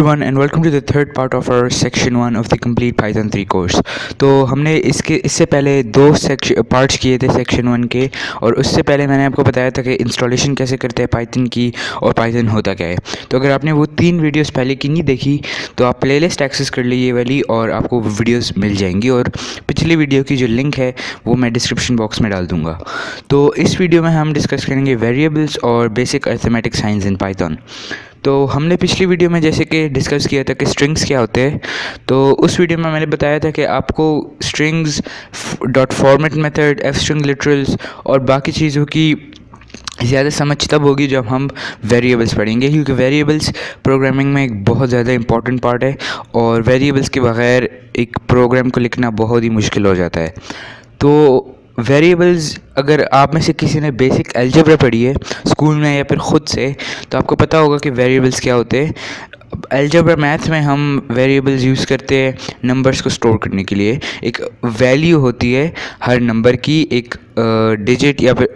everyone and welcome to the third part of our section 1 of the complete Python 3 course। तो हमने इससे पहले दो पार्ट्स किए थे सेक्शन 1 के, और उससे पहले मैंने आपको बताया था कि इंस्टॉलेशन कैसे करते हैं पाइथन की और पाइथन होता क्या है। तो अगर आपने वो 3 वीडियोस पहले की नहीं देखी तो आप प्लेलिस्ट एक्सेस कर लीजिए वाली और आपको वो वीडियोस मिल जाएंगी, और पिछली वीडियो की जो लिंक है वो मैं डिस्क्रिप्शन बॉक्स में डाल दूँगा। तो इस वीडियो में हम डिस्कस करेंगे वेरिएबल्स और basic arithmetic science in Python. तो हमने पिछली वीडियो में जैसे कि डिस्कस किया था कि स्ट्रिंग्स क्या होते हैं, तो उस वीडियो में मैंने बताया था कि आपको strings dot format method, F string literals और बाकी चीज़ों की ज़्यादा समझ तब होगी जब हम वेरिएबल्स पढ़ेंगे, क्योंकि वेरिएबल्स प्रोग्रामिंग में एक बहुत ज़्यादा इंपॉर्टेंट पार्ट है और वेरिएबल्स के बगैर एक प्रोग्राम को लिखना बहुत ही मुश्किल हो जाता है। तो वेरिएबल्स, अगर आप में से किसी ने बेसिक अलजेब्रा पढ़ी है स्कूल में या फिर ख़ुद से, तो आपको पता होगा कि वेरिएबल्स क्या होते हैं। अलजेब्रा मैथ में हम वेरिएबल्स यूज़ करते हैं नंबर्स को स्टोर करने के लिए। एक वैल्यू होती है हर नंबर की, एक डिजिट या फिर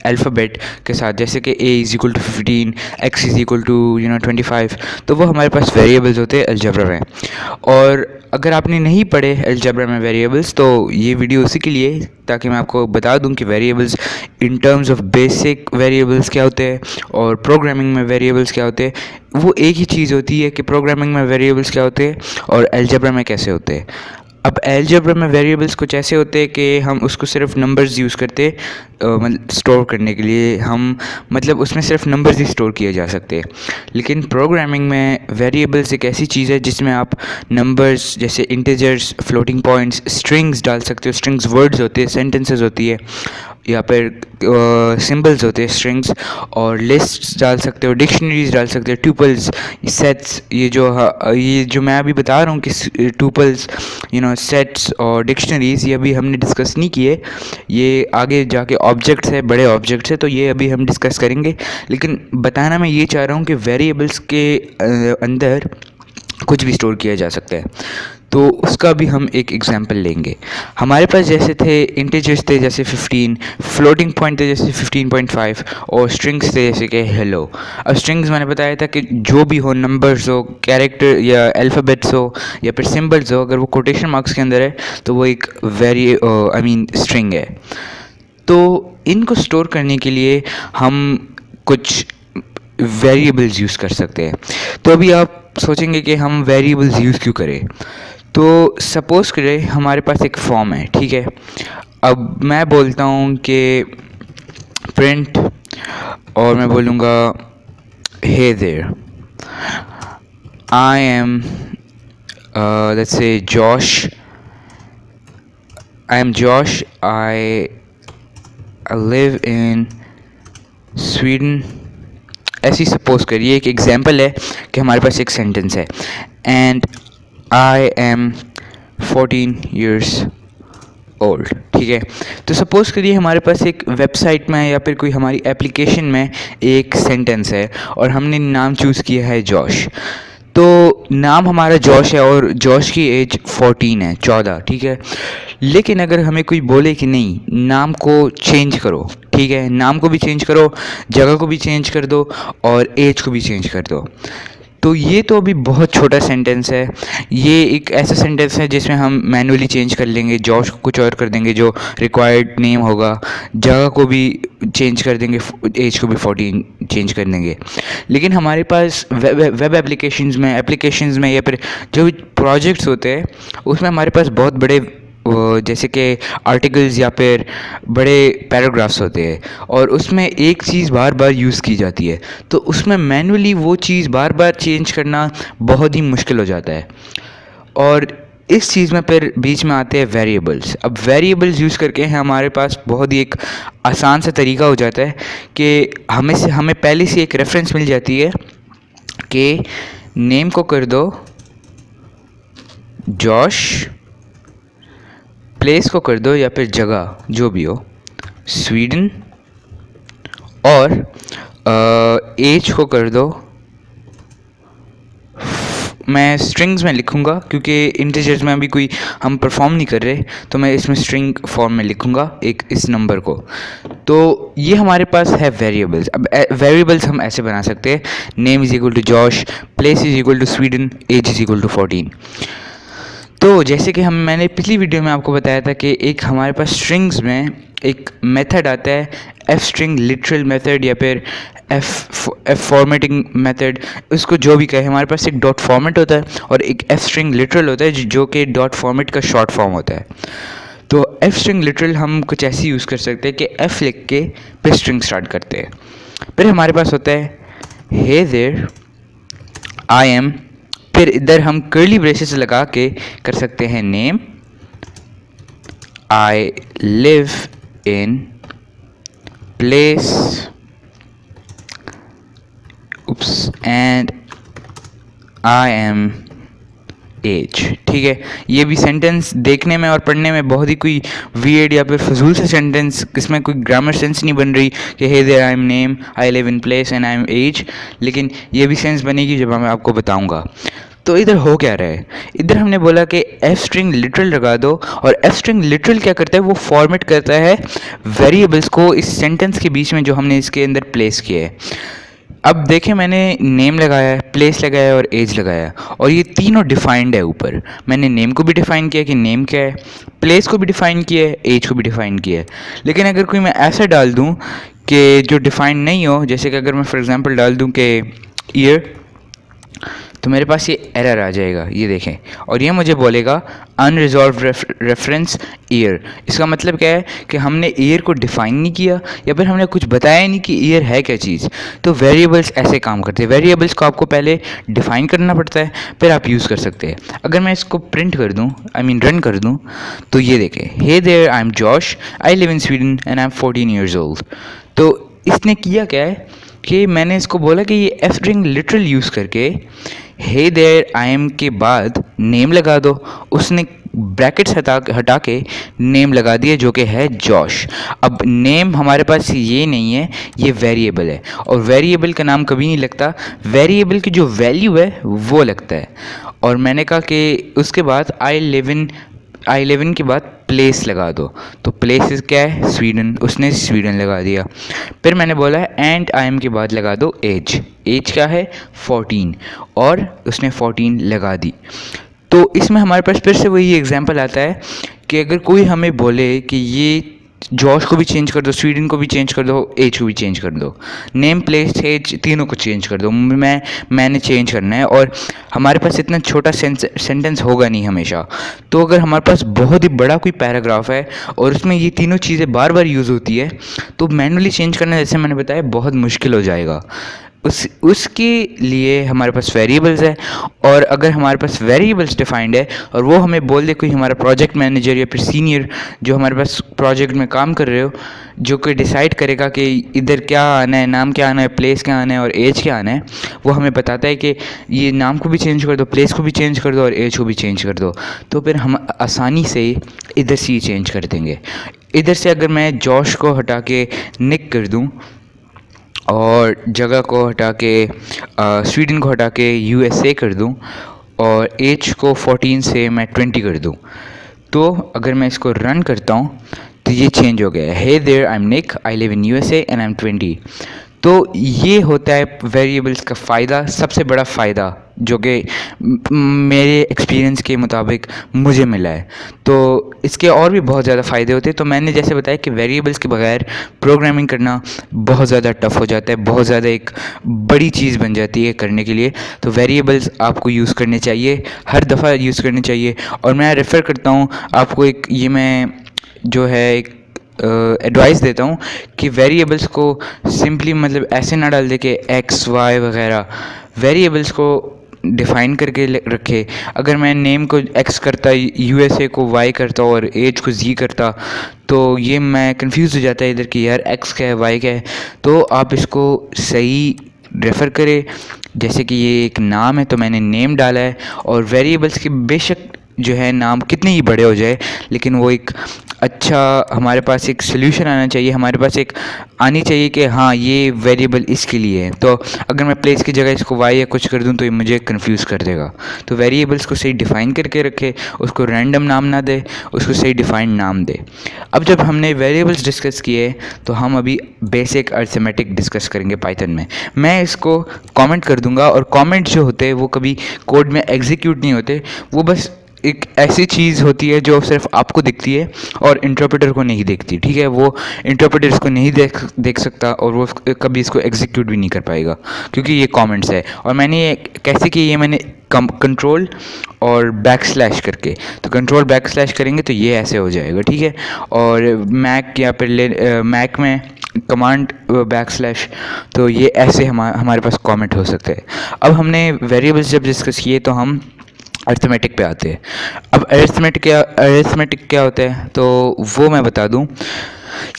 अल्फ़ाबेट के साथ, जैसे कि a is equal to 15, x is equal to 25। तो वो हमारे पास वेरिएबल्स होते हैं अलजेब्रा में। और अगर आपने नहीं पढ़े अलजेब्रा में वेरिएबल्स, तो ये वीडियो उसी के लिए, ताकि मैं आपको बता दूं कि variables in terms of basic variables क्या होते हैं और प्रोग्रामिंग में वेरिएबल्स क्या होते हैं। वो एक ही चीज़ होती है कि प्रोग्रामिंग में वेरिएबल्स क्या होते हैं और अलजेब्रा में कैसे होते हैं। अब अलजेब्रा में वेरिएबल्स कुछ ऐसे होते हैं कि हम उसको सिर्फ नंबर्स यूज़ करते मतलब स्टोर करने के लिए, हम मतलब उसमें सिर्फ नंबर्स ही स्टोर किए जा सकते हैं। लेकिन प्रोग्रामिंग में वेरिएबल्स एक ऐसी चीज़ है जिसमें आप नंबर्स जैसे इंटीजर्स, फ्लोटिंग पॉइंट्स, स्ट्रिंग्स डाल सकते हो। स्ट्रिंग्स वर्ड्स होते हैं, सेंटेंसेस होती है, या फिर सिंबल्स होते हैं स्ट्रिंग्स, और लिस्ट्स डाल सकते हो, डिक्शनरीज डाल सकते हो, ट्यूपल्स, सेट्स। ये जो मैं अभी बता रहा हूँ कि ट्यूपल्स, सेट्स और डिक्शनरीज़, ये अभी हमने डिस्कस नहीं किए। ये आगे जाके ऑब्जेक्ट्स है, बड़े ऑब्जेक्ट्स है, तो ये अभी हम डिस्कस करेंगे। लेकिन बताना मैं ये चाह रहा हूँ कि वेरिएबल्स के अंदर कुछ भी स्टोर किया जा सकता है। तो उसका भी हम एक एग्जांपल लेंगे। हमारे पास जैसे थे इंटीजर्स थे जैसे 15, फ्लोटिंग पॉइंट थे जैसे 15.5, और स्ट्रिंग्स थे जैसे कि हेलो। अब स्ट्रिंग्स मैंने बताया था कि जो भी हो, नंबर्स हो, कैरेक्टर या अल्फ़ाबेट्स हो या फिर सिंबल्स हो, अगर वो कोटेशन मार्क्स के अंदर है तो वो एक स्ट्रिंग है। तो इनको स्टोर करने के लिए हम कुछ वेरिएबल्स यूज़ कर सकते हैं। तो अभी आप सोचेंगे कि हम वेरिएबल्स यूज़ क्यों करें। तो सपोज़ करें हमारे पास एक फॉर्म है, ठीक है। अब मैं बोलता हूँ कि प्रिंट, और मैं बोलूँगा hey there, I am let's say Josh, I am Josh, I live in Sweden. ऐसी सपोज़ करिए, एक एग्जांपल है कि हमारे पास एक सेंटेंस है, and I am 14 years old, ठीक है। तो सपोज़ करिए हमारे पास एक वेबसाइट में या फिर कोई हमारी एप्लीकेशन में एक सेंटेंस है और हमने नाम चूज़ किया है जॉश। तो नाम हमारा जॉश है और जॉश की एज 14 है, 14, ठीक है। लेकिन अगर हमें कोई बोले कि नहीं, नाम को चेंज करो, ठीक है, नाम को भी चेंज करो, जगह को भी चेंज कर दो और एज को भी चेंज कर दो, तो ये तो अभी बहुत छोटा सेंटेंस है। ये एक ऐसा सेंटेंस है जिसमें हम मैनुअली चेंज कर लेंगे, जॉश को कुछ और कर देंगे जो रिक्वायर्ड नेम होगा, जगह को भी चेंज कर देंगे, एज को भी 14 चेंज कर देंगे। लेकिन हमारे पास वेब एप्लीकेशंस में या फिर जो भी प्रोजेक्ट्स होते हैं उसमें हमारे पास बहुत बड़े जैसे कि आर्टिकल्स या फिर बड़े पैराग्राफ्स होते हैं, और उसमें एक चीज़ बार बार यूज़ की जाती है, तो उसमें मैनुअली वो चीज़ बार बार चेंज करना बहुत ही मुश्किल हो जाता है। और इस चीज़ में फिर बीच में आते हैं वेरिएबल्स। अब वेरिएबल्स यूज़ करके हमारे पास बहुत ही एक आसान सा तरीका हो जाता है कि हमें पहले से एक रेफरेंस मिल जाती है कि नेम को कर दो जॉश, प्लेस को कर दो या फिर जगह जो भी हो स्वीडन, और एज को कर दो मैं स्ट्रिंग्स में लिखूँगा क्योंकि इंटीजर्स में अभी कोई हम परफॉर्म नहीं कर रहे, तो मैं इसमें स्ट्रिंग फॉर्म में लिखूँगा एक इस नंबर को। तो ये हमारे पास है वेरिएबल्स। अब वेरिएबल्स हम ऐसे बना सकते हैं, name is equal to Josh, place is equal to Sweden, age is equal to 14। तो जैसे कि मैंने पिछली वीडियो में आपको बताया था कि एक हमारे पास स्ट्रिंग्स में एक मेथड आता है एफ स्ट्रिंग लिटरल मेथड या फिर एफ फॉर्मेटिंग मेथड, उसको जो भी कहे। हमारे पास एक डॉट फॉर्मेट होता है और एक एफ स्ट्रिंग लिटरल होता है जो कि डॉट फॉर्मेट का शॉर्ट फॉर्म होता है। तो एफ स्ट्रिंग लिटरल हम कुछ ऐसे यूज़ कर सकते हैं कि एफ लिख के फिर स्ट्रिंग स्टार्ट करते हैं। फिर हमारे पास होता है हे देयर आई एम, फिर इधर हम कर्ली ब्रेसेस लगा के कर सकते हैं name, I live in, place and I am age. ठीक है, ये भी सेंटेंस देखने में और पढ़ने में बहुत ही कोई वियर्ड या फिर फजूल से सेंटेंस, इसमें कोई ग्रामर सेंस नहीं बन रही कि hey there I am name, I live in place and I am age, लेकिन ये भी सेंस बनेगी जब मैं आपको बताऊंगा। तो इधर हो क्या रहा है, इधर हमने बोला कि एफ स्ट्रिंग लिटरल लगा दो, और एफ स्ट्रिंग लिटरल क्या करता है, वो फॉर्मेट करता है वेरिएबल्स को इस सेंटेंस के बीच में जो हमने इसके अंदर प्लेस किया है। अब देखें, मैंने नेम लगाया है, प्लेस लगाया है और एज लगाया है, और ये तीनों डिफाइंड है। ऊपर मैंने नेम को भी डिफ़ाइन किया कि नेम क्या है, प्लेस को भी डिफ़ाइन किया है, एज को भी डिफ़ाइन किया है। लेकिन अगर कोई मैं ऐसा डाल दूं कि जो डिफ़ाइन नहीं हो, जैसे कि अगर मैं फॉर एग्जांपल डाल दूं कि ईयर, तो मेरे पास ये एरर आ जाएगा, ये देखें, और ये मुझे बोलेगा अनरिजॉल्व रेफरेंस ईयर। इसका मतलब क्या है कि हमने ईयर को डिफ़ाइन नहीं किया या फिर हमने कुछ बताया नहीं कि ईयर है क्या चीज़। तो वेरिएबल्स ऐसे काम करते हैं, वेरिएबल्स को आपको पहले डिफ़ाइन करना पड़ता है, फिर आप यूज़ कर सकते हैं। अगर मैं इसको प्रिंट कर दूँ, रन कर दूँ, तो ये देखें, hey there I am Josh, I live in Sweden and I am 14 years old. तो इसने किया क्या है कि मैंने इसको बोला कि ये एफ स्ट्रिंग लिटरल यूज़ करके हे देयर आई एम के बाद नेम लगा दो, उसने ब्रैकेट्स हटा के नेम लगा दिया जो कि है जॉश। अब नेम हमारे पास ये नहीं है, ये वेरिएबल है, और वेरिएबल का नाम कभी नहीं लगता, वेरिएबल की जो वैल्यू है वो लगता है। और मैंने कहा कि उसके बाद आई लिव इन के बाद प्लेस लगा दो, तो प्लेस क्या है, स्वीडन, उसने स्वीडन लगा दिया। फिर मैंने बोला है एंड आई एम के बाद लगा दो एज, एज क्या है 14, और उसने 14 लगा दी। तो इसमें हमारे पास फिर से वही एग्जांपल आता है कि अगर कोई हमें बोले कि ये जॉश को भी चेंज कर दो, स्वीडन को भी चेंज कर दो, एज को भी चेंज कर दो, नेम प्लेस एज तीनों को चेंज कर दो, मैंने चेंज करना है, और हमारे पास इतना छोटा सेंटेंस होगा नहीं हमेशा। तो अगर हमारे पास बहुत ही बड़ा कोई पैराग्राफ है और उसमें ये तीनों चीज़ें बार बार यूज़ होती है, तो मैनुअली चेंज करना, जैसे मैंने बताया, बहुत मुश्किल हो जाएगा। उसके लिए हमारे पास वेरिएबल्स है, और अगर हमारे पास वेरिएबल्स डिफाइंड है और वो हमें बोल दे कोई हमारा प्रोजेक्ट मैनेजर या फिर सीनियर जो हमारे पास प्रोजेक्ट में काम कर रहे हो, जो कोई डिसाइड करेगा कि इधर क्या आना है, नाम क्या आना है, प्लेस क्या आना है और एज क्या आना है, वो हमें बताता है कि ये नाम को भी चेंज कर दो, प्लेस को भी चेंज कर दो और एज को भी चेंज कर दो। तो फिर हम आसानी से इधर से ही चेंज कर देंगे। इधर से अगर मैं जॉश को हटा के निक कर दूँ और जगह को हटा के स्वीडन को हटा के यूएसए कर दूं, और एज को 14 से मैं 20 कर दूं, तो अगर मैं इसको रन करता हूं तो ये चेंज हो गया है, hey there I am Nick, I live in USA and I am 20। तो ये होता है वेरिएबल्स का फ़ायदा, सबसे बड़ा फ़ायदा जो कि मेरे एक्सपीरियंस के मुताबिक मुझे मिला है। तो इसके और भी बहुत ज़्यादा फ़ायदे होते हैं। तो मैंने जैसे बताया कि वेरिएबल्स के बगैर प्रोग्रामिंग करना बहुत ज़्यादा टफ हो जाता है, बहुत ज़्यादा एक बड़ी चीज़ बन जाती है करने के लिए। तो वेरिएबल्स आपको यूज़ करने चाहिए, हर दफ़ा यूज़ करने चाहिए। और मैं रेफ़र करता हूँ आपको, एक ये मैं जो है एक एडवाइस देता हूँ कि वेरिएबल्स को सिंपली मतलब ऐसे ना डाल दे कि एक्स वाई वगैरह, वेरिएबल्स को डिफ़ाइन करके रखे। अगर मैं नेम को एक्स करता, यूएसए को वाई करता और एज को जी करता, तो ये मैं कंफ्यूज हो जाता है इधर कि यार एक्स क्या है वाई क्या है। तो आप इसको सही रेफ़र करें, जैसे कि ये एक नाम है तो मैंने नेम डाला है, और वेरिएबल्स के बेशक जो है नाम कितने ही बड़े हो जाए, लेकिन वो एक अच्छा हमारे पास एक सोल्यूशन आना चाहिए, हमारे पास एक आनी चाहिए कि हाँ ये वेरिएबल इसके लिए है। तो अगर मैं प्लेस की जगह इसको वाई या कुछ कर दूँ तो ये मुझे कंफ्यूज कर देगा। तो वेरिएबल्स को सही डिफ़ाइन करके रखे, उसको रैंडम नाम ना दे, उसको सही डिफ़ाइंड नाम दे। अब जब हमने वेरिएबल्स डिस्कस किए तो हम अभी बेसिक अरिथमेटिक डिस्कस करेंगे पाइथन में। मैं इसको कमेंट कर दूंगा, और कमेंट जो होते हैं वो कभी कोड में एग्जीक्यूट नहीं होते, वो बस एक ऐसी चीज़ होती है जो सिर्फ आपको दिखती है और इंटरप्रेटर को नहीं दिखती, ठीक है। वो इंटरप्रेटर इसको नहीं देख सकता और वो कभी इसको एग्जीक्यूट भी नहीं कर पाएगा क्योंकि ये कमेंट्स है। और मैंने ये कैसे की, ये मैंने कंट्रोल और बैक स्लैश करके, तो कंट्रोल बैक स्लैश करेंगे तो ये ऐसे हो जाएगा, ठीक है। और मैक या फिर मैक में कमांड बैक स्लैश, तो ये ऐसे हमारे पास कमेंट हो सकते हैं। अब हमने वेरिएबल्स जब डिस्कस किए तो हम अरिथमेटिक पे आते हैं। अब अरिथमेटिक क्या होता है तो वो मैं बता दूं।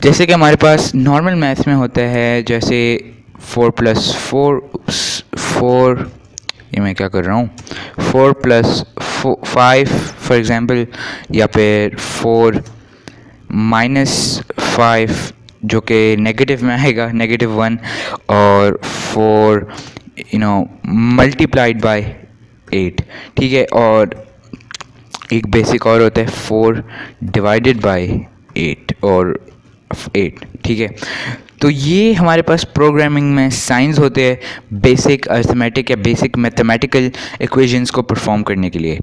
जैसे कि हमारे पास नॉर्मल मैथ्स में होता है, जैसे 4+4, ये मैं क्या कर रहा हूँ, 4+5 फॉर एग्ज़ाम्पल, या फिर 4-5 जो कि नेगेटिव में आएगा, -1, और 4 मल्टीप्लाइड बाय 8, ठीक है। और एक बेसिक और होता है 4 डिवाइडेड बाय 8 और 8, ठीक है। तो ये हमारे पास प्रोग्रामिंग में साइंस होते हैं बेसिक अरिथमेटिक या बेसिक मैथमेटिकल इक्वेशंस को परफॉर्म करने के लिए।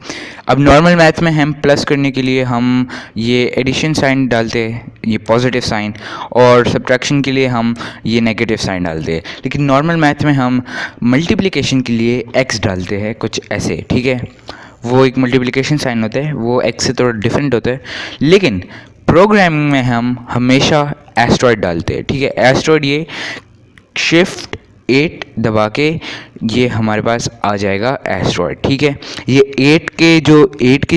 अब नॉर्मल मैथ में हम प्लस करने के लिए हम ये एडिशन साइन डालते हैं, ये पॉजिटिव साइन, और सब्ट्रैक्शन के लिए हम ये नेगेटिव साइन डालते हैं। लेकिन नॉर्मल मैथ में हम मल्टीप्लिकेशन के लिए एक्स डालते हैं, कुछ ऐसे, ठीक है। वो एक मल्टीप्लिकेशन साइन होता है, वो एक्स से थोड़ा डिफरेंट होता है। लेकिन प्रोग्रामिंग में हम हमेशा एस्ट्रॉयड डालते हैं, ठीक है। एस्ट्रॉयड ये शिफ्ट 8 दबा के ये हमारे पास आ जाएगा एस्ट्रॉयड, ठीक है। ये 8 की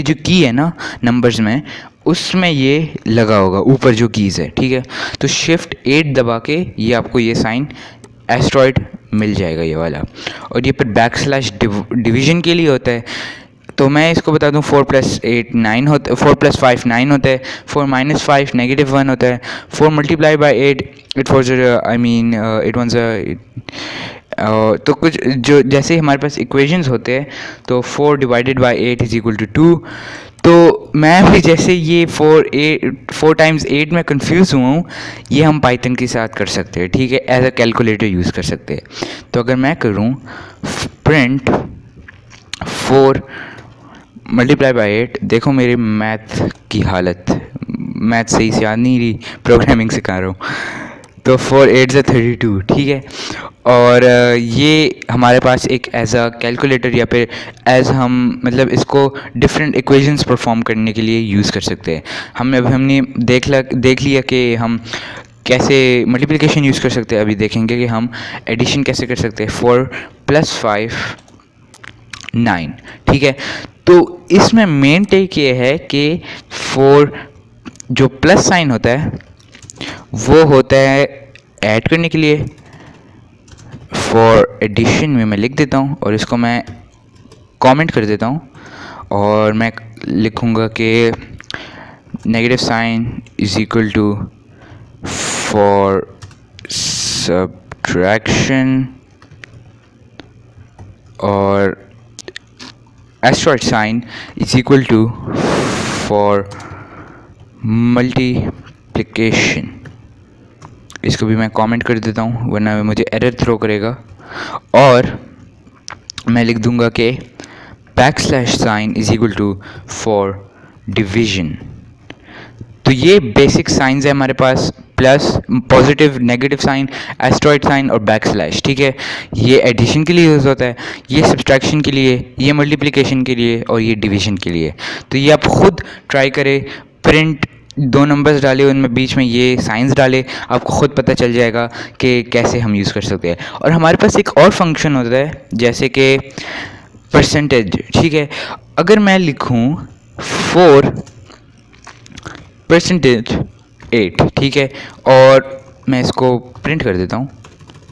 जो की है ना नंबर्स में, उसमें ये लगा होगा ऊपर जो कीज़ है, ठीक है। तो शिफ्ट 8 दबा के ये आपको ये साइन एस्ट्रॉयड मिल जाएगा, ये वाला। और ये फिर बैक स्लैश डिवीजन के लिए होता है। तो मैं इसको बता दूं, 4+8 9 होता है, 4+5 9 होता है, 4-5 -1 होता है, 4 multiply by 8 it was it was तो कुछ जो जैसे हमारे पास इक्वेशंस होते हैं, तो 4 divided by 8 is equal to 2। तो मैं भी जैसे ये 4 टाइम्स 8 में कंफ्यूज हुआ हूँ, ये हम पाइथन के साथ कर सकते हैं, ठीक है। एज अ कैलकुलेटर यूज़ कर सकते हैं। तो अगर मैं करूँ प्रिंट 4 मल्टीप्लाई बाई 8, देखो मेरी मैथ की हालत, मैथ सही से याद नहीं रही, प्रोग्रामिंग सिखा रहा हूँ। तो 4 8 32, ठीक है। और ये हमारे पास एक एज अ कैलकुलेटर या फिर एज हम मतलब इसको डिफरेंट इक्वेशंस परफॉर्म करने के लिए यूज़ कर सकते हैं। हमने देख लिया कि हम कैसे मल्टीप्लिकेशन यूज़ कर सकते हैं। अभी देखेंगे कि हम एडिशन कैसे कर सकते हैं। 4+5 9, ठीक है। तो इसमें मेन टेक ये है कि 4 जो प्लस साइन होता है वो होता है ऐड करने के लिए। फॉर एडिशन में मैं लिख देता हूँ और इसको मैं कमेंट कर देता हूँ, और मैं लिखूँगा कि negative sign is equal to for subtraction, और asteroid sign is equal to for multiplication. इसको भी मैं कमेंट कर देता हूँ वरना मुझे एरर थ्रो करेगा। और मैं लिख दूंगा कि back slash sign is equal to for division. तो ये बेसिक साइंस है हमारे पास, plus, positive, negative sign, asteroid sign और बैक स्लैश, ठीक है। ये एडिशन के लिए यूज़ होता है, ये सब्सट्रैक्शन के लिए, ये मल्टीप्लिकेशन के लिए, और ये डिवीजन के लिए। तो ये आप खुद ट्राई करें, प्रिंट 2 नंबर्स डाले, उनमें बीच में ये साइंस डाले, आपको ख़ुद पता चल जाएगा कि कैसे हम यूज़ कर सकते हैं। और हमारे पास एक और फंक्शन होता है जैसे कि परसेंटेज, ठीक है। अगर मैं लिखूँ 4%8, ठीक है, और मैं इसको प्रिंट कर देता हूँ,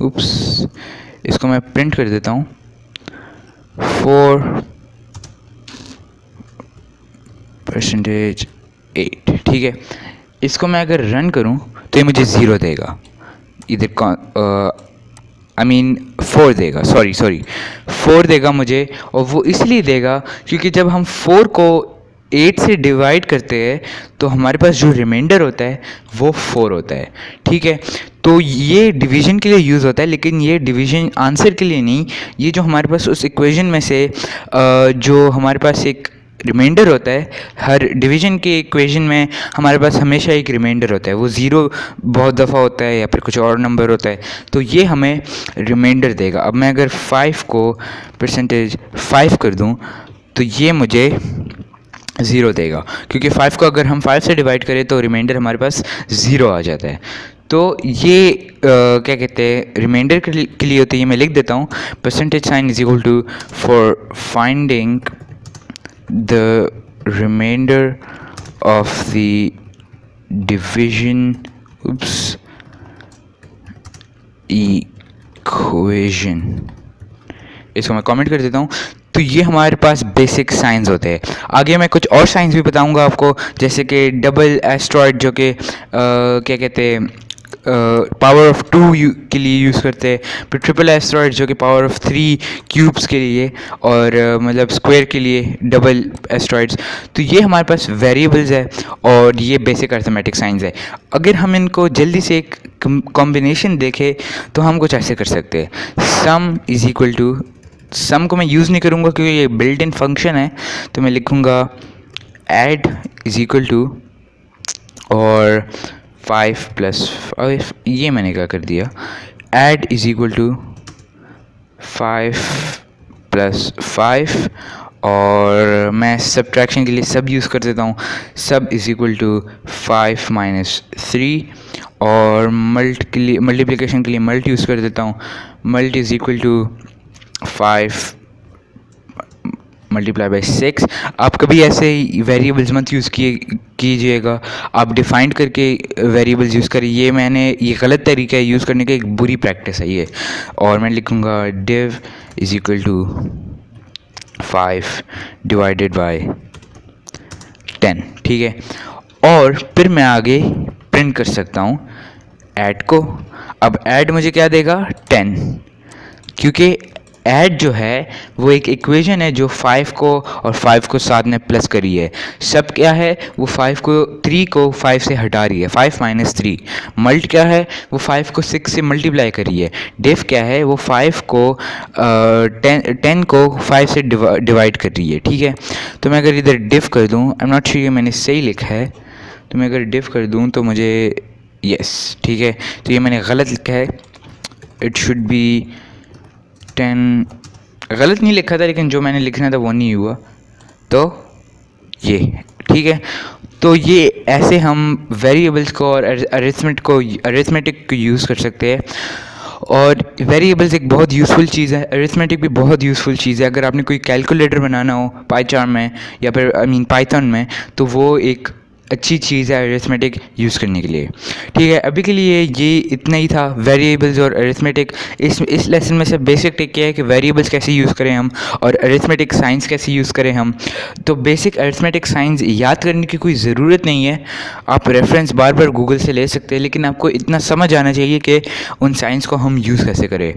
उप्स, इसको मैं प्रिंट कर देता हूँ 4%8, ठीक है। इसको मैं अगर रन करूं तो ये मुझे 0 देगा, इधर आई मीन 4 देगा, सॉरी 4 देगा मुझे। और वो इसलिए देगा क्योंकि जब हम 4 को 8 से डिवाइड करते हैं तो हमारे पास जो रिमाइंडर होता है वो 4 होता है, ठीक है। तो ये डिवीजन के लिए यूज़ होता है, लेकिन ये डिवीजन आंसर के लिए नहीं। ये जो हमारे पास उस इक्वेशन में से जो हमारे पास एक रिमाइंडर होता है, हर डिवीजन के इक्वेशन में हमारे पास हमेशा एक रिमाइंडर होता है, वो ज़ीरो बहुत दफ़ा होता है या फिर कुछ और नंबर होता है, तो ये हमें रिमाइंडर देगा। अब मैं अगर 5 को %5 कर दूं तो ये मुझे 0 देगा, क्योंकि 5 को अगर हम 5 से डिवाइड करें तो रिमाइंडर हमारे पास 0 आ जाता है। तो ये क्या कहते हैं, रिमाइंडर के लिए होते हैं। ये मैं लिख देता हूँ, %sign is equal to for finding the remainder of the division equation। इसको मैं कमेंट कर देता हूँ। तो ये हमारे पास बेसिक साइंस होते हैं। आगे मैं कुछ और साइंस भी बताऊंगा आपको, जैसे कि डबल एस्ट्रॉयड जो कि क्या कहते हैं पावर ऑफ 2 के लिए यूज़ करते हैं, फिर ट्रिपल एस्ट्रॉयड जो कि पावर ऑफ 3 क्यूब्स के लिए, और मतलब स्क्वायर के लिए डबल एस्ट्रॉयड्स। तो ये हमारे पास वेरिएबल्स है और ये बेसिक अर्थमेटिक साइंस है। अगर हम इनको जल्दी से एक कॉम्बिनेशन देखें तो हम कुछ ऐसे कर सकते हैं, सम इज़ इक्वल टू, सम को मैं यूज़ नहीं करूँगा क्योंकि ये बिल्ट इन फंक्शन है, तो मैं लिखूँगा ऐड इज़ इक्वल टू, और 5 + 5, ये मैंने क्या कर दिया, ऐड इज़ इक्वल टू 5 + 5, और मैं सब्ट्रैक्शन के लिए सब यूज़ कर देता हूँ, सब इज़ इक्वल टू 5 - 3, और मल्टीप्लिकेशन के लिए मल्ट यूज़ कर देता हूँ, मल्ट इज़ इक्वल टू 5 × 6। आप कभी ऐसे ही वेरिएबल्स मत यूज़ कीजिएगा, आप डिफाइंड करके वेरिएबल्स यूज़ करिए। ये गलत तरीका है यूज़ करने का, एक बुरी प्रैक्टिस है ये। और मैं लिखूँगा div इज़ इक्वल टू 5 / 10, ठीक है। और फिर मैं आगे प्रिंट कर सकता हूँ ऐड को। अब ऐड मुझे क्या देगा, 10, क्योंकि ऐड जो है वो एक इक्वेशन है जो 5 को और 5 को साथ में प्लस करी है। सब क्या है, वो 3 को 5 से हटा रही है, 5 - 3। मल्ट क्या है, वो 5 को 6 से मल्टीप्लाई करी है। डिफ क्या है, वो 5 को 10 को 5 से डिवाइड कर रही है, ठीक है। तो मैं अगर इधर डिफ कर दूँ, आई एम नॉट श्योर ये मैंने सही लिखा है, तो मैं अगर डिफ कर दूँ तो मुझे यस, ठीक है। तो ये मैंने गलत लिखा है, इट शुड बी 10, गलत नहीं लिखा था, लेकिन जो मैंने लिखना था वो नहीं हुआ, तो ये ठीक है। तो ये ऐसे हम वेरिएबल्स को और अरिथमेटिक को यूज़ कर सकते हैं। और वेरिएबल्स एक बहुत यूज़फुल चीज़ है, अरिथमेटिक भी बहुत यूज़फुल चीज़ है। अगर आपने कोई कैलकुलेटर बनाना हो पाईचार्म में या फिर पाइथन में, तो वो एक अच्छी चीज़ है अरिथमेटिक यूज़ करने के लिए, ठीक है। अभी के लिए ये इतना ही था, वेरिएबल्स और अरिथमेटिक। इस लेसन में से बेसिक टिक क्या है कि वेरिएबल्स कैसे यूज़ करें हम और अरिथमेटिक साइंस कैसे यूज़ करें हम। तो बेसिक अरिथमेटिक साइंस याद करने की कोई ज़रूरत नहीं है, आप रेफरेंस बार बार गूगल से ले सकते हैं, लेकिन आपको इतना समझ आना चाहिए कि उन साइंस को हम यूज़ कैसे करें।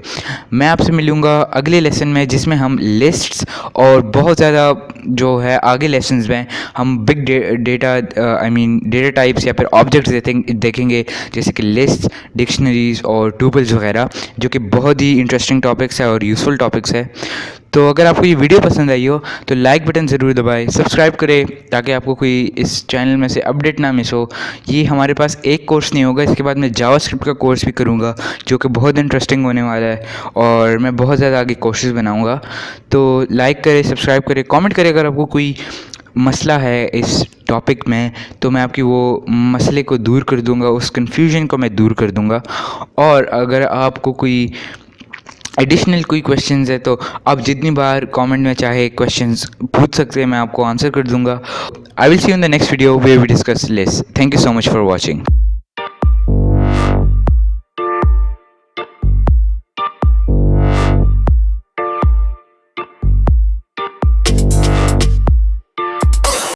मैं आपसे मिलूँगा अगले लेसन में, जिसमें हम लिस्ट्स और बहुत ज़्यादा जो है आगे लेसन्स में हम बिग डेटा डेटा टाइप्स या फिर ऑब्जेक्ट्स देखेंगे, जैसे कि लिस्ट, डिक्शनरीज और टूपल्स वगैरह, जो कि बहुत ही इंटरेस्टिंग टॉपिक्स है और यूज़फुल टॉपिक्स है। तो अगर आपको ये वीडियो पसंद आई हो तो लाइक बटन ज़रूर दबाएं, सब्सक्राइब करें ताकि आपको कोई इस चैनल में से अपडेट ना मिस हो। ये हमारे पास एक कोर्स नहीं होगा, इसके बाद मैं जावास्क्रिप्ट का कोर्स भी करूँगा, जो कि बहुत इंटरेस्टिंग होने वाला है, और मैं बहुत ज़्यादा आगे कोर्सेज बनाऊँगा। तो लाइक करें, सब्सक्राइब करें, कमेंट करें। अगर आपको कोई मसला है इस टॉपिक में तो मैं आपकी वो मसले को दूर कर दूंगा, उस कन्फ्यूजन को मैं दूर कर दूंगा। और अगर आपको कोई एडिशनल कोई क्वेश्चंस है तो आप जितनी बार कमेंट में चाहे क्वेश्चंस पूछ सकते हैं, मैं आपको आंसर कर दूंगा। I will see you in the next video where we discuss list. Thank you so much for watching.